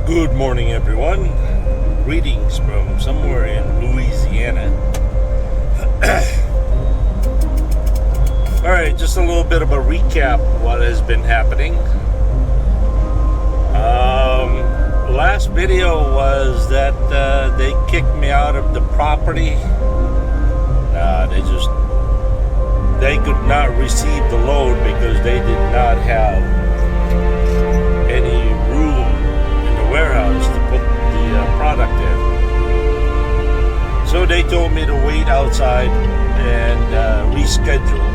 Good morning, everyone. Greetings from somewhere in Louisiana. Alright, just a little bit of a recap of what has been happening. Last video was that they kicked me out of the property. They could not receive the load because they did not have any room in the warehouse to put the product in. So they told me to wait outside and reschedule.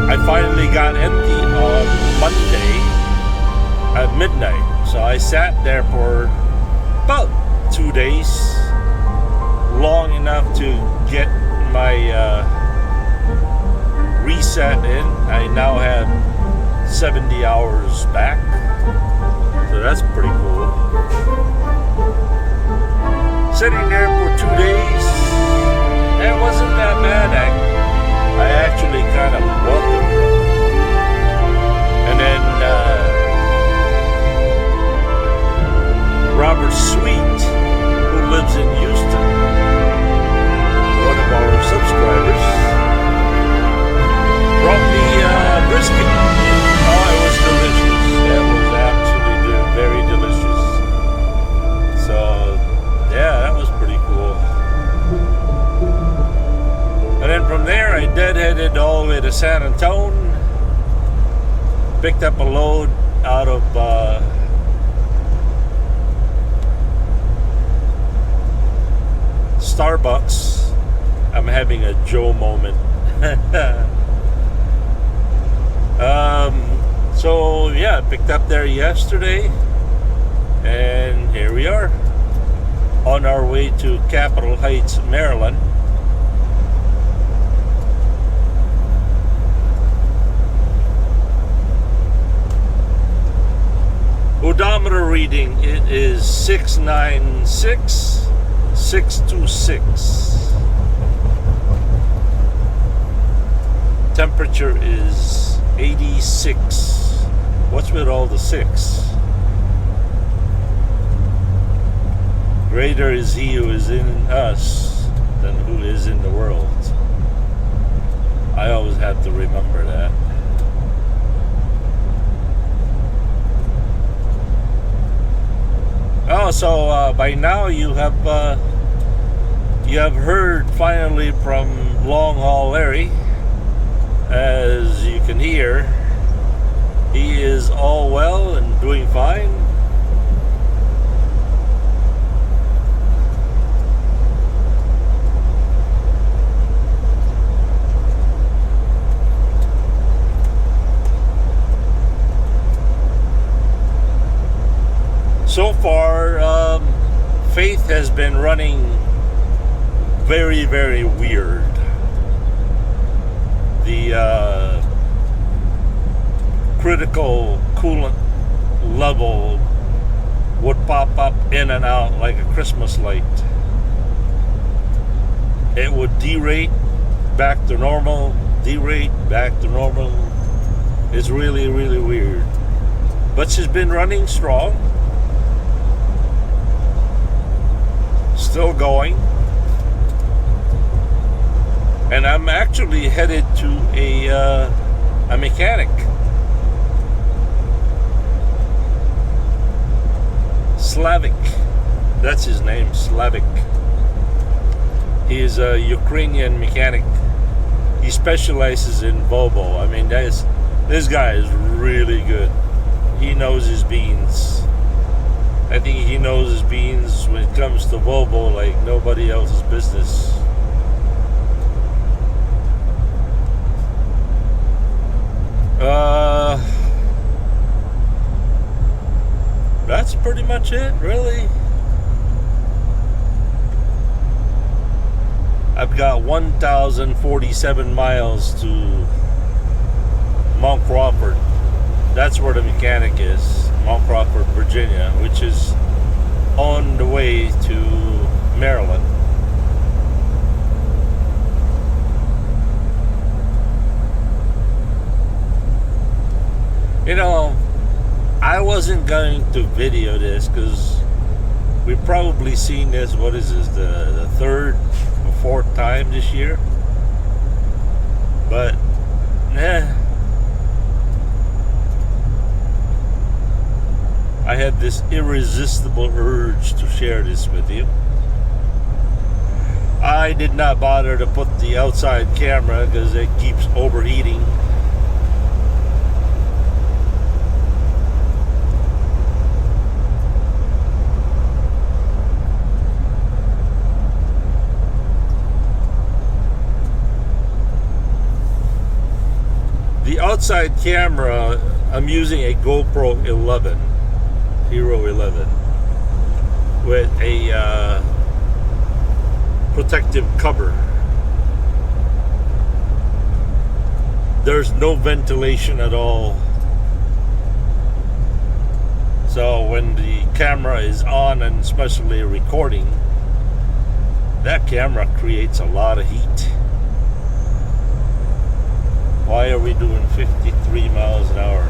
I finally got empty on Monday at midnight. So I sat there for about 2 days, long enough to get my reset in. I now have 70 hours back, so that's pretty cool. Sitting there for 2 days, it wasn't that bad. I actually kind of welcomed it. And then Robert Sweet, who lives in Houston, one of our subscribers, brought me brisket. Oh, it was delicious. It was absolutely very delicious. So, yeah, that was pretty cool. And then from there, I deadheaded all the way to San Antonio. Picked up a load out of Starbucks. I'm having a Joe moment. So yeah, picked up there yesterday, and here we are on our way to Capitol Heights, Maryland. Odometer reading, it is 696,626. Temperature is 86. What's with all the 6? Greater is he who is in us than who is in the world. I always have to remember that. Oh, so by now you have heard finally from Long Haul Larry. As you can hear, he is all well and doing fine. So far, Faith has been running very, very weird. The critical coolant level would pop up in and out like a Christmas light. It would derate back to normal, derate back to normal. It's really, really weird. But she's been running strong. Still going. And I'm actually headed to a mechanic. Slavic. That's his name, Slavic. He is a Ukrainian mechanic. He specializes in Volvo. I mean, this guy is really good. He knows his beans. I think he knows his beans when it comes to Volvo like nobody else's business. That's pretty much it, really. I've got 1,047 miles to Mount Crawford. That's where the mechanic is, Mount Crawford, Virginia, which is on the way to Maryland. wasn't going to video this because we've probably seen this, what is this, the third or fourth time this year. But, I had this irresistible urge to share this with you. I did not bother to put the outside camera because it keeps overheating. The outside camera, I'm using a GoPro 11, Hero 11, with a protective cover. There's no ventilation at all. So when the camera is on, and especially recording, that camera creates a lot of heat. Why are we doing 53 miles an hour?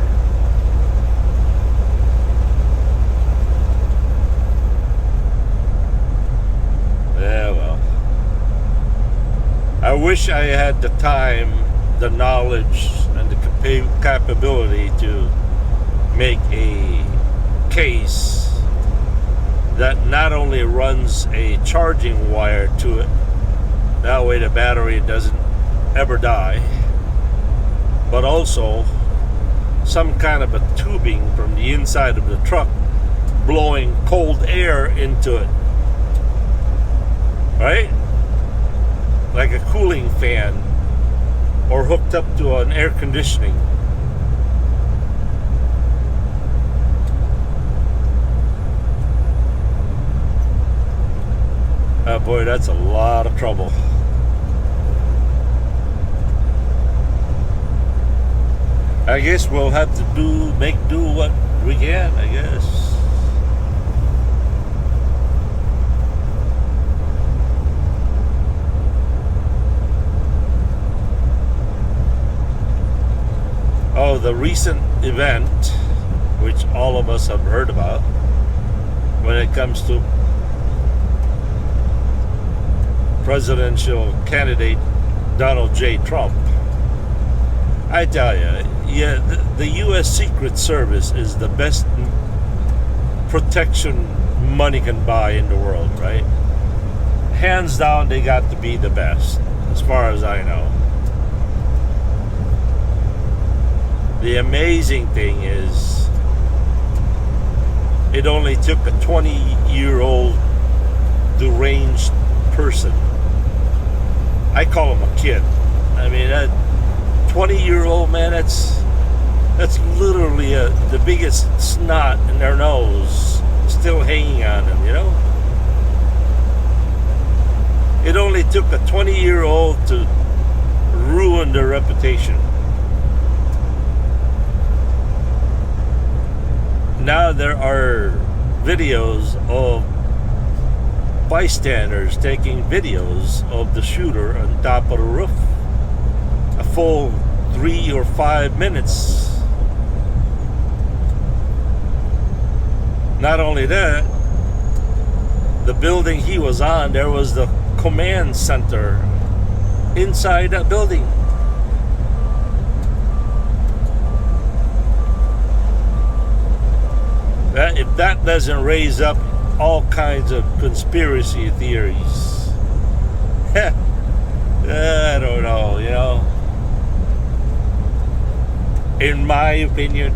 Yeah, well. I wish I had the time, the knowledge, and the capability to make a case that not only runs a charging wire to it, that way the battery doesn't ever die, but also some kind of a tubing from the inside of the truck blowing cold air into it, right? Like a cooling fan, or hooked up to an air conditioning. Oh boy, that's a lot of trouble. I guess we'll have to make do what we can, I guess. Oh, the recent event, which all of us have heard about, when it comes to presidential candidate Donald J. Trump. I tell you, yeah, the U.S. Secret Service is the best protection money can buy in the world, right? Hands down, they got to be the best, as far as I know. The amazing thing is, it only took a 20-year-old deranged person. I call him a kid. I mean, that 20-year-old man, that's literally the biggest snot in their nose still hanging on them, you know? It only took a 20-year-old to ruin their reputation. Now there are videos of bystanders taking videos of the shooter on top of the roof. A full 3 or 5 minutes. Not only that, the building he was on, there was the command center inside that building. If that doesn't raise up all kinds of conspiracy theories, I don't know, you know. In my opinion,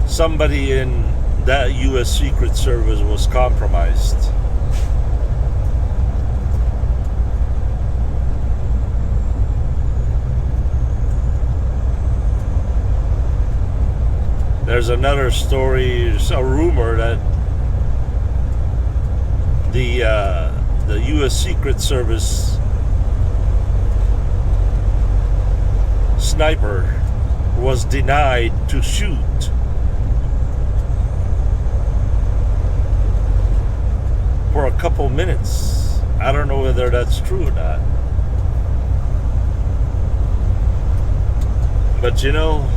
somebody in that U.S. Secret Service was compromised. There's another story, a rumor that the U.S. Secret Service sniper was denied to shoot for a couple minutes. I don't know whether that's true or not. But you know,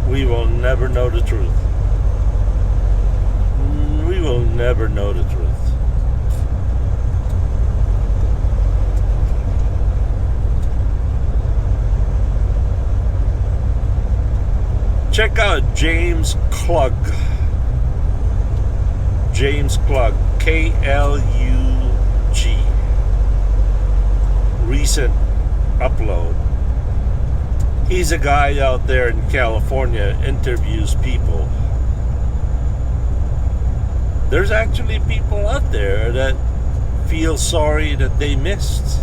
we will never know the truth. never know the truth. Check out James Klug. James Klug, Klug. Recent upload. He's a guy out there in California, interviews people. There's actually people out there that feel sorry that they missed.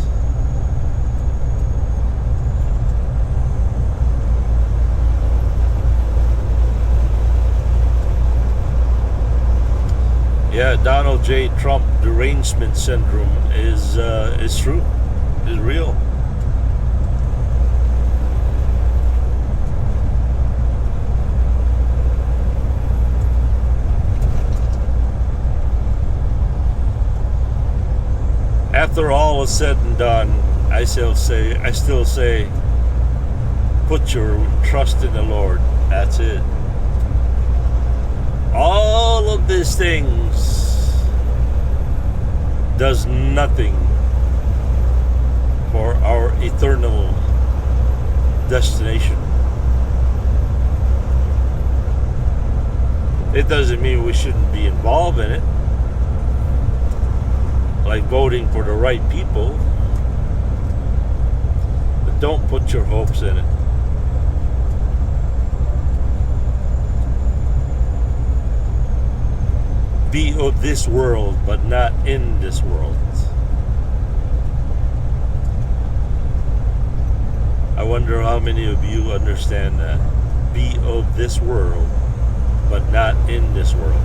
Yeah, Donald J. Trump derangement syndrome is true, is real. After all is said and done, I still say, put your trust in the Lord. That's it. All of these things does nothing for our eternal destination. It doesn't mean we shouldn't be involved in it, like voting for the right people, but don't put your hopes in it. Be of this world, but not in this world. I wonder how many of you understand that. Be of this world, but not in this world.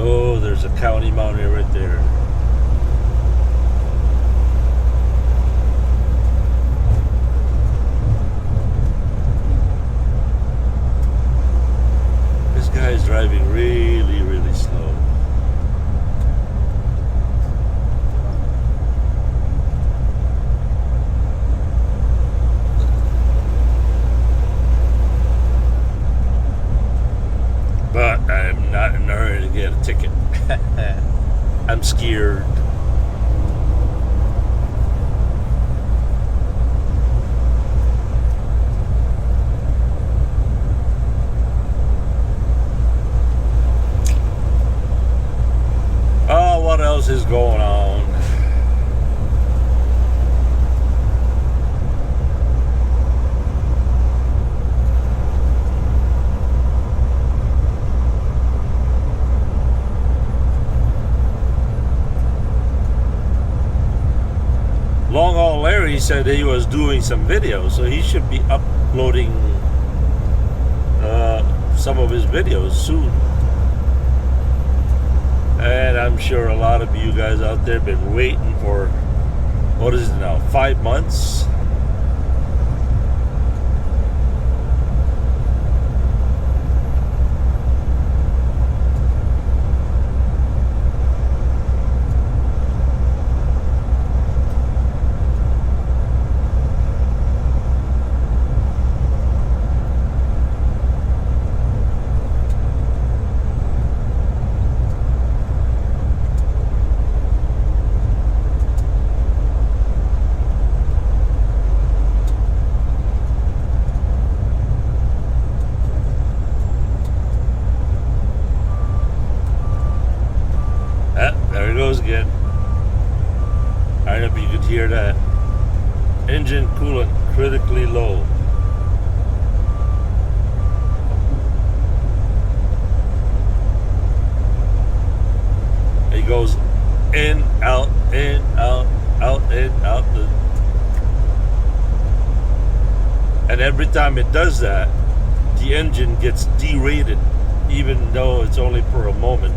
Oh, there's a county mountain right there. This guy's driving really, really slow. But I'm not in a hurry to get a ticket. I'm scared. Oh, what else is going on? Long Haul Larry said he was doing some videos, so he should be uploading some of his videos soon. And I'm sure a lot of you guys out there have been waiting for, what is it now, 5 months? There it goes again. I don't know if you could hear that. Engine coolant critically low. It goes in, out, in, out, out, in, out. And every time it does that, the engine gets derated, even though it's only for a moment.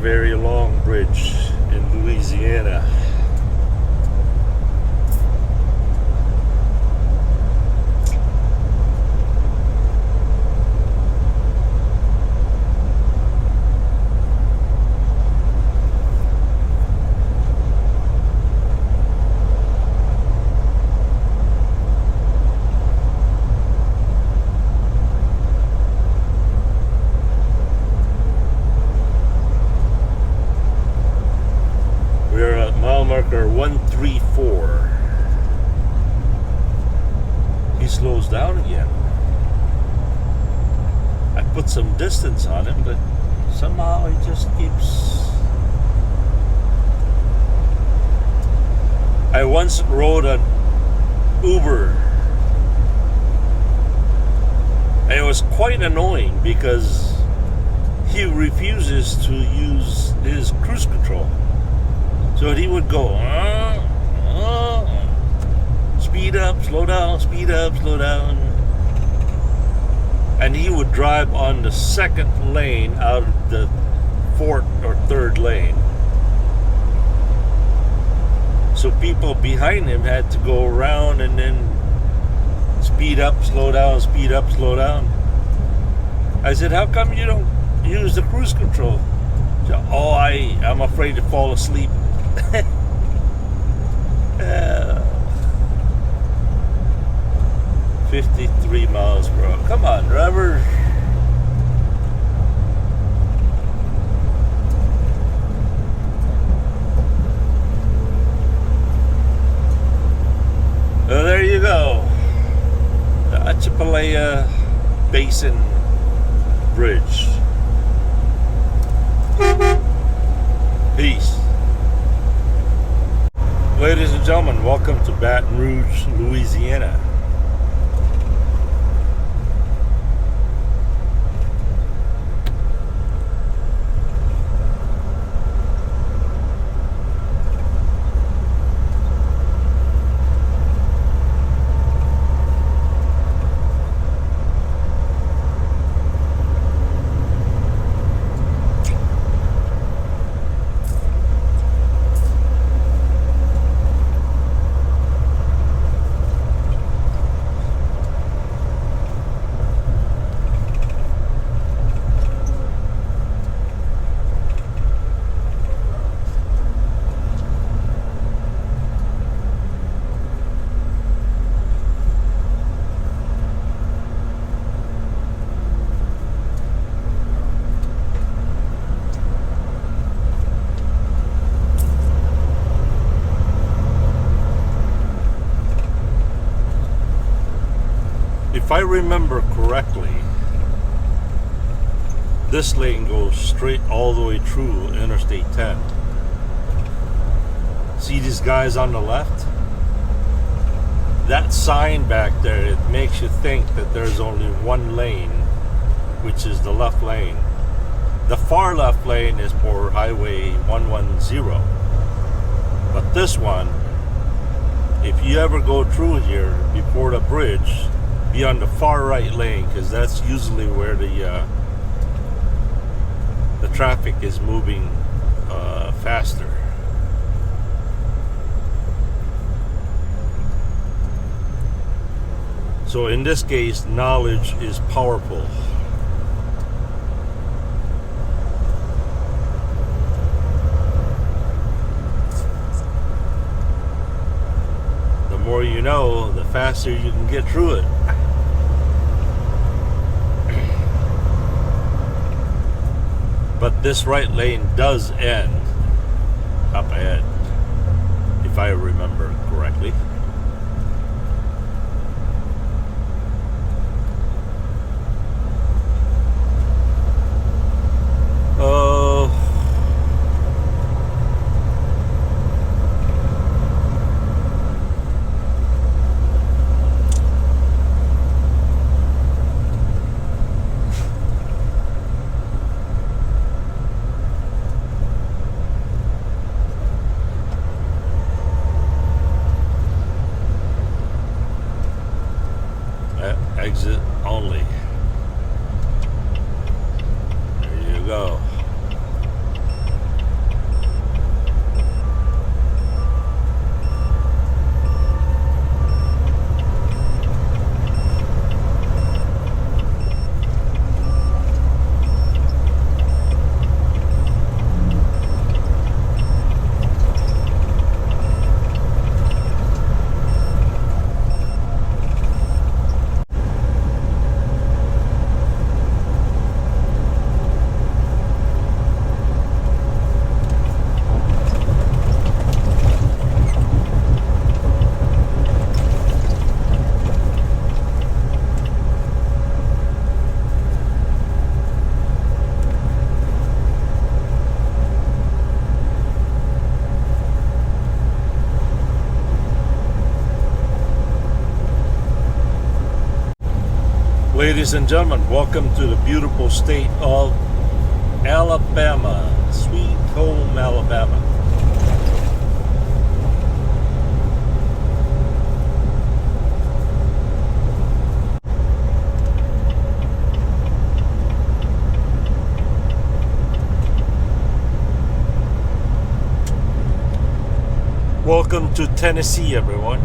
very long bridge in Louisiana. We're at mile marker 134. He slows down again. I put some distance on him, but somehow he just keeps... I once rode an Uber. And it was quite annoying because he refuses to use his cruise control. So he would go, speed up, slow down, speed up, slow down. And he would drive on the second lane out of the fourth or third lane. So people behind him had to go around and then speed up, slow down, speed up, slow down. I said, how come you don't use the cruise control? So, I'm afraid to fall asleep. 53 miles per hour. Come on, driver. Well, there you go. The Atchafalaya Basin Bridge. Peace. Ladies and gentlemen, welcome to Baton Rouge, Louisiana. If I remember correctly, this lane goes straight all the way through Interstate 10. See these guys on the left? That sign back there, it makes you think that there's only one lane, which is the left lane. The far left lane is for Highway 110. But this one, if you ever go through here before the bridge, be on the far right lane, because that's usually where the traffic is moving faster. So in this case, knowledge is powerful. The more you know, the faster you can get through it. But this right lane does end up ahead, if I remember correctly. Ladies and gentlemen, welcome to the beautiful state of Alabama, sweet home Alabama. Welcome to Tennessee, everyone.